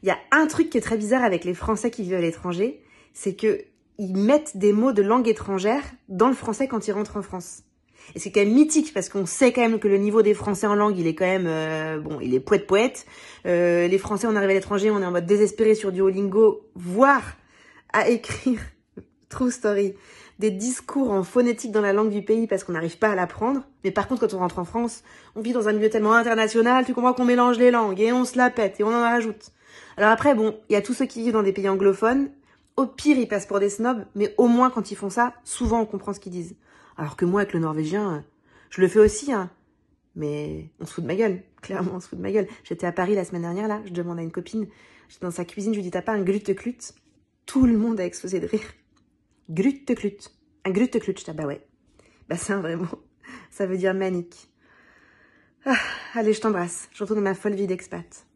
Il y a un truc qui est très bizarre avec les Français qui vivent à l'étranger, c'est que ils mettent des mots de langue étrangère dans le français quand ils rentrent en France. Et c'est quand même mythique parce qu'on sait quand même que le niveau des Français en langue, il est quand même, bon, il est poète. Les Français, on arrive à l'étranger, on est en mode désespéré sur Duolingo, voire à écrire, true story, des discours en phonétique dans la langue du pays parce qu'on n'arrive pas à l'apprendre. Mais par contre, quand on rentre en France, on vit dans un milieu tellement international, tu comprends qu'on mélange les langues et on se la pète et on en rajoute. Alors après, bon, il y a tous ceux qui vivent dans des pays anglophones. Au pire, ils passent pour des snobs, mais au moins, quand ils font ça, souvent, on comprend ce qu'ils disent. Alors que moi, avec le norvégien, je le fais aussi, hein. Mais on se fout de ma gueule. Clairement, on se fout de ma gueule. J'étais à Paris la semaine dernière, là. Je demande à une copine. J'étais dans sa cuisine, je lui dis, t'as pas un glutteklut? Tout le monde a explosé de rire. Glutteklut. Un glutteklut. Je dis, bah ouais. Bah c'est un vrai mot. Ça veut dire manique. Ah, allez, je t'embrasse. Je retourne à ma folle vie d'expat.